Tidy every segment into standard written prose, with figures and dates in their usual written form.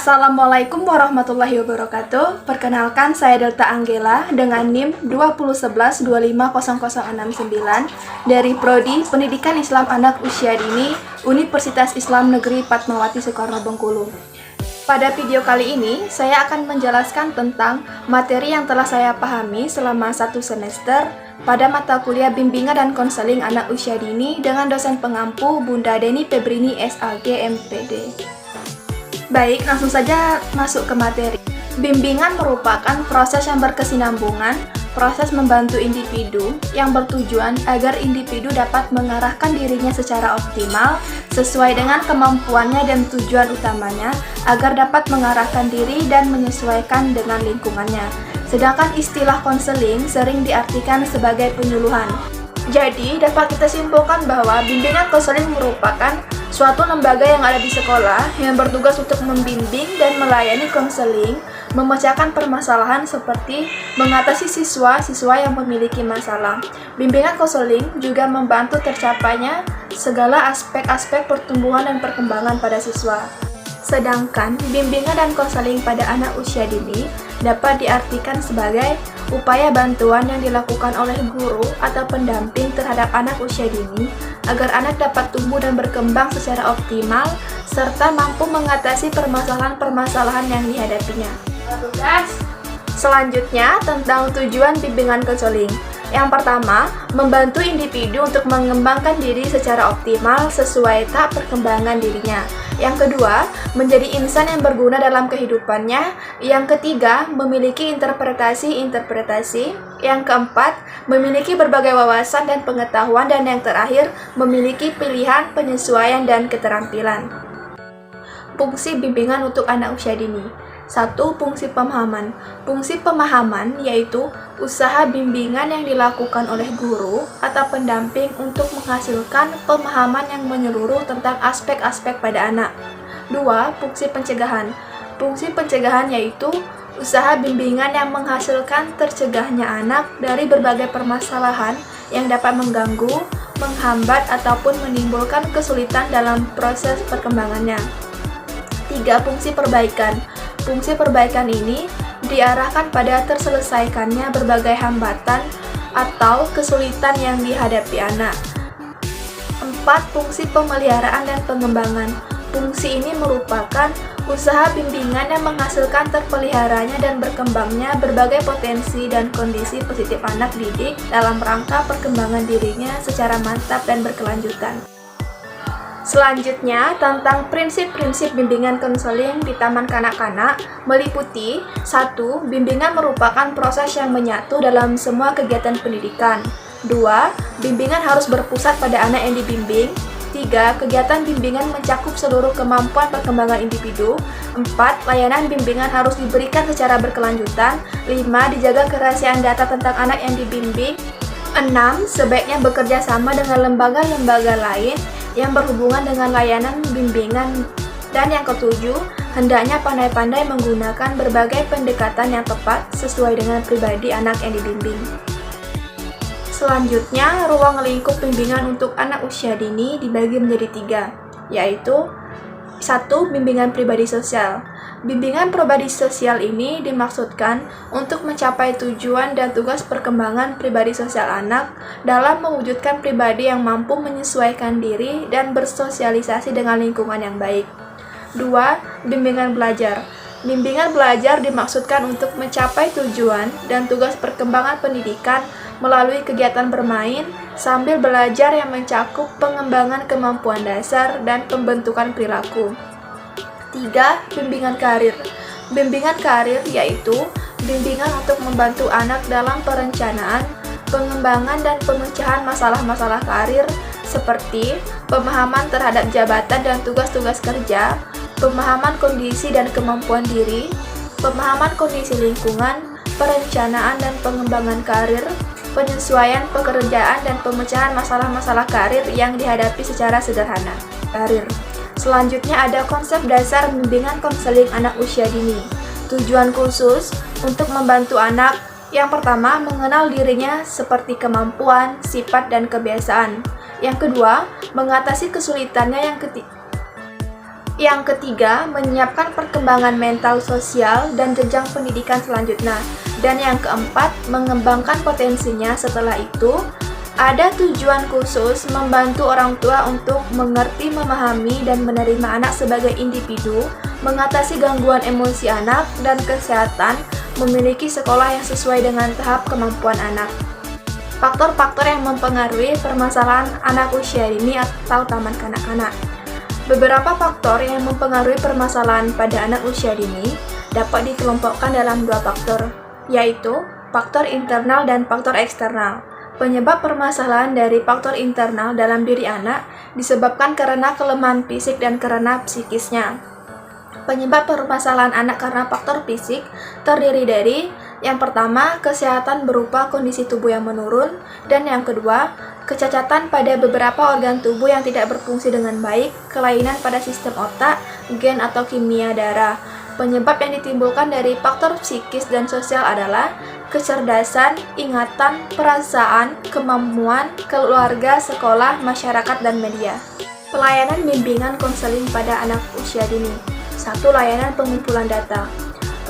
Assalamualaikum warahmatullahi wabarakatuh. Perkenalkan, saya Delta Anggela dengan NIM 20112500069 dari Prodi Pendidikan Islam Anak Usia Dini Universitas Islam Negeri Fatmawati Soekarno Bengkulu. Pada video kali ini, saya akan menjelaskan tentang materi yang telah saya pahami selama 1 semester pada mata kuliah Bimbingan dan Konseling Anak Usia Dini dengan dosen pengampu Bunda Deni Febrini SAG MPD. Baik, langsung saja masuk ke materi. Bimbingan merupakan proses yang berkesinambungan, proses membantu individu yang bertujuan agar individu dapat mengarahkan dirinya secara optimal sesuai dengan kemampuannya dan tujuan utamanya agar dapat mengarahkan diri dan menyesuaikan dengan lingkungannya. Sedangkan istilah konseling sering diartikan sebagai penyuluhan. Jadi, dapat kita simpulkan bahwa bimbingan konseling merupakan suatu lembaga yang ada di sekolah yang bertugas untuk membimbing dan melayani konseling, memecahkan permasalahan seperti mengatasi siswa-siswa yang memiliki masalah. Bimbingan konseling juga membantu tercapainya segala aspek-aspek pertumbuhan dan perkembangan pada siswa. Sedangkan bimbingan dan konseling pada anak usia dini dapat diartikan sebagai upaya bantuan yang dilakukan oleh guru atau pendamping terhadap anak usia dini agar anak dapat tumbuh dan berkembang secara optimal serta mampu mengatasi permasalahan-permasalahan yang dihadapinya. Selanjutnya, tentang tujuan bimbingan konseling. Yang pertama, membantu individu untuk mengembangkan diri secara optimal sesuai tahap perkembangan dirinya. Yang kedua, menjadi insan yang berguna dalam kehidupannya. Yang ketiga, memiliki interpretasi. Yang keempat, memiliki berbagai wawasan dan pengetahuan. Dan yang terakhir, memiliki pilihan, penyesuaian, dan keterampilan. Fungsi bimbingan untuk anak usia dini. 1. Fungsi pemahaman. Fungsi pemahaman yaitu usaha bimbingan yang dilakukan oleh guru atau pendamping untuk menghasilkan pemahaman yang menyeluruh tentang aspek-aspek pada anak. 2. Fungsi pencegahan. Fungsi pencegahan yaitu usaha bimbingan yang menghasilkan tercegahnya anak dari berbagai permasalahan yang dapat mengganggu, menghambat, ataupun menimbulkan kesulitan dalam proses perkembangannya. 3. Fungsi perbaikan. Fungsi perbaikan ini diarahkan pada terselesaikannya berbagai hambatan atau kesulitan yang dihadapi anak. 4. Fungsi pemeliharaan dan pengembangan. Fungsi ini merupakan usaha bimbingan yang menghasilkan terpeliharanya dan berkembangnya berbagai potensi dan kondisi positif anak didik dalam rangka perkembangan dirinya secara mantap dan berkelanjutan. Selanjutnya, tentang prinsip-prinsip bimbingan konseling di taman kanak-kanak meliputi 1. Bimbingan merupakan proses yang menyatu dalam semua kegiatan pendidikan. 2. Bimbingan harus berpusat pada anak yang dibimbing. 3. Kegiatan bimbingan mencakup seluruh kemampuan perkembangan individu. 4. Layanan bimbingan harus diberikan secara berkelanjutan. 5. Dijaga kerahasiaan data tentang anak yang dibimbing. 6. Sebaiknya bekerja sama dengan lembaga-lembaga lain yang berhubungan dengan layanan bimbingan. Dan yang ketujuh, hendaknya pandai-pandai menggunakan berbagai pendekatan yang tepat sesuai dengan pribadi anak yang dibimbing. Selanjutnya, ruang lingkup bimbingan untuk anak usia dini dibagi menjadi 3, yaitu 1. Bimbingan pribadi sosial. Bimbingan pribadi sosial ini dimaksudkan untuk mencapai tujuan dan tugas perkembangan pribadi sosial anak dalam mewujudkan pribadi yang mampu menyesuaikan diri dan bersosialisasi dengan lingkungan yang baik. 2. Bimbingan belajar. Bimbingan belajar dimaksudkan untuk mencapai tujuan dan tugas perkembangan pendidikan melalui kegiatan bermain sambil belajar yang mencakup pengembangan kemampuan dasar dan pembentukan perilaku. 3. Bimbingan karir. Bimbingan karir yaitu bimbingan untuk membantu anak dalam perencanaan, pengembangan, dan pemecahan masalah-masalah karir seperti pemahaman terhadap jabatan dan tugas-tugas kerja, pemahaman kondisi dan kemampuan diri, pemahaman kondisi lingkungan, perencanaan dan pengembangan karir, penyesuaian pekerjaan, dan pemecahan masalah-masalah karir yang dihadapi secara sederhana. Karir. Selanjutnya ada konsep dasar bimbingan konseling anak usia dini. Tujuan khusus untuk membantu anak. Yang pertama, mengenal dirinya seperti kemampuan, sifat, dan kebiasaan. Yang kedua, mengatasi kesulitannya. Yang ketiga, menyiapkan perkembangan mental sosial dan jenjang pendidikan selanjutnya. Dan yang keempat, mengembangkan potensinya. Setelah itu, ada tujuan khusus membantu orang tua untuk mengerti, memahami, dan menerima anak sebagai individu, mengatasi gangguan emosi anak, dan kesehatan, memiliki sekolah yang sesuai dengan tahap kemampuan anak. Faktor-faktor yang mempengaruhi permasalahan anak usia dini atau taman kanak-kanak. Beberapa faktor yang mempengaruhi permasalahan pada anak usia dini dapat dikelompokkan dalam dua faktor, yaitu faktor internal dan faktor eksternal. Penyebab permasalahan dari faktor internal dalam diri anak disebabkan karena kelemahan fisik dan karena psikisnya. Penyebab permasalahan anak karena faktor fisik terdiri dari yang pertama, kesehatan berupa kondisi tubuh yang menurun, dan yang kedua, kecacatan pada beberapa organ tubuh yang tidak berfungsi dengan baik, kelainan pada sistem otak, gen atau kimia darah. Penyebab yang ditimbulkan dari faktor psikis dan sosial adalah kecerdasan, ingatan, perasaan, kemampuan, keluarga, sekolah, masyarakat, dan media. Pelayanan bimbingan konseling pada anak usia dini. 1. Layanan pengumpulan data.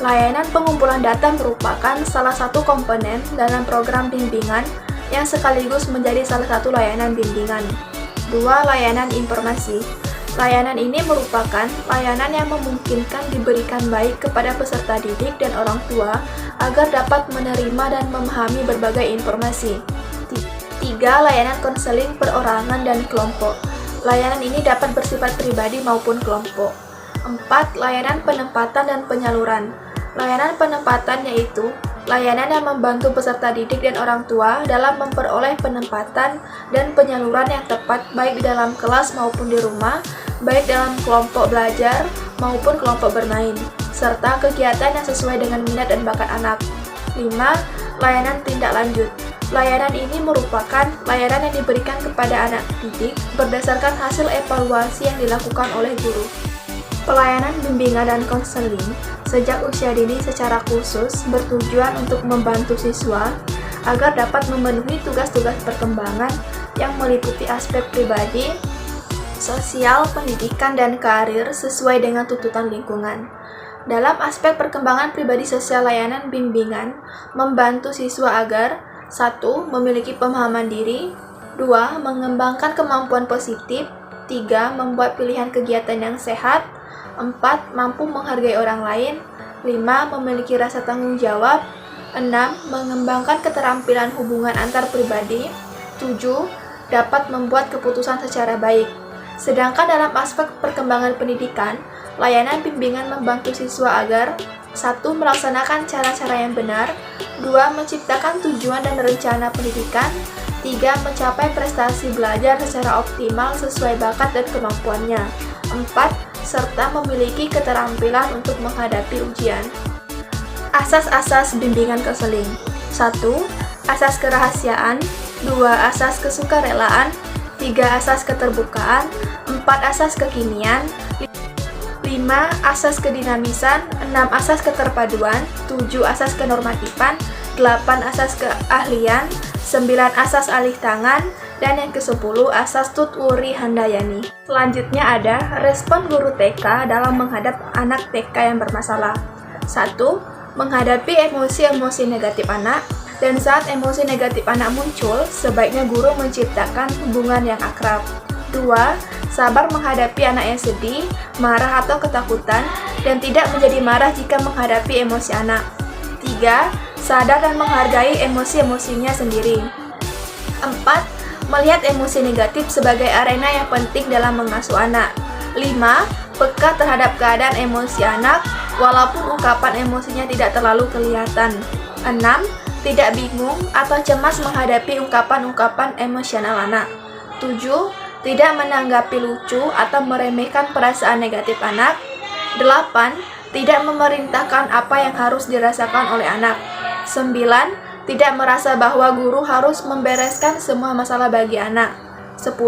Layanan pengumpulan data merupakan salah satu komponen dalam program bimbingan yang sekaligus menjadi salah satu layanan bimbingan. 2. Layanan informasi. Layanan ini merupakan layanan yang memungkinkan diberikan baik kepada peserta didik dan orang tua agar dapat menerima dan memahami berbagai informasi. 3. Layanan konseling perorangan dan kelompok. Layanan ini dapat bersifat pribadi maupun kelompok. 4. Layanan penempatan dan penyaluran. Layanan penempatan yaitu layanan yang membantu peserta didik dan orang tua dalam memperoleh penempatan dan penyaluran yang tepat baik di dalam kelas maupun di rumah, baik dalam kelompok belajar maupun kelompok bermain, serta kegiatan yang sesuai dengan minat dan bakat anak. 5. Layanan tindak lanjut. Layanan ini merupakan layanan yang diberikan kepada anak didik berdasarkan hasil evaluasi yang dilakukan oleh guru. Pelayanan bimbingan dan konseling sejak usia dini secara khusus bertujuan untuk membantu siswa agar dapat memenuhi tugas-tugas perkembangan yang meliputi aspek pribadi, sosial, pendidikan, dan karir sesuai dengan tuntutan lingkungan. Dalam aspek perkembangan pribadi sosial, layanan bimbingan membantu siswa agar 1. Memiliki pemahaman diri, 2. Mengembangkan kemampuan positif, 3. Membuat pilihan kegiatan yang sehat, 4. Mampu menghargai orang lain, 5. Memiliki rasa tanggung jawab, 6. Mengembangkan keterampilan hubungan antar pribadi, 7. Dapat membuat keputusan secara baik. Sedangkan dalam aspek perkembangan pendidikan, layanan bimbingan membantu siswa agar 1. Melaksanakan cara-cara yang benar, 2. Menciptakan tujuan dan rencana pendidikan, 3. Mencapai prestasi belajar secara optimal sesuai bakat dan kemampuannya, 4. Serta memiliki keterampilan untuk menghadapi ujian. Asas-asas bimbingan konseling. 1. Asas kerahasiaan, 2. Asas kesukarelaan, 3. Asas keterbukaan, 4. Asas kekinian, 5. Asas kedinamisan, 6. Asas keterpaduan, 7. Asas kenormatifan, 8. Asas keahlian, 9. Asas alih tangan, dan yang ke-10 asas Tutwuri Handayani. Selanjutnya ada respon guru TK dalam menghadap anak TK yang bermasalah. 1. Menghadapi emosi-emosi negatif anak, dan saat emosi negatif anak muncul, sebaiknya guru menciptakan hubungan yang akrab. 2. Sabar menghadapi anak yang sedih, marah atau ketakutan, dan tidak menjadi marah jika menghadapi emosi anak. 3. Sadar dan menghargai emosi-emosinya sendiri. 4. Melihat emosi negatif sebagai arena yang penting dalam mengasuh anak. 5. Peka terhadap keadaan emosi anak, walaupun ungkapan emosinya tidak terlalu kelihatan. 6. Tidak bingung atau cemas menghadapi ungkapan-ungkapan emosional anak. 7. Tidak menanggapi lucu atau meremehkan perasaan negatif anak. 8. Tidak memerintahkan apa yang harus dirasakan oleh anak. 9. Tidak merasa bahwa guru harus membereskan semua masalah bagi anak. 10.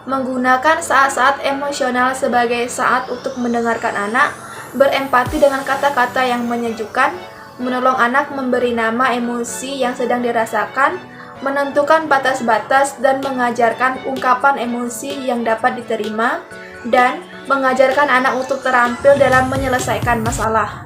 Menggunakan saat-saat emosional sebagai saat untuk mendengarkan anak, berempati dengan kata-kata yang menyejukkan, menolong anak memberi nama emosi yang sedang dirasakan, menentukan batas-batas dan mengajarkan ungkapan emosi yang dapat diterima, dan mengajarkan anak untuk terampil dalam menyelesaikan masalah.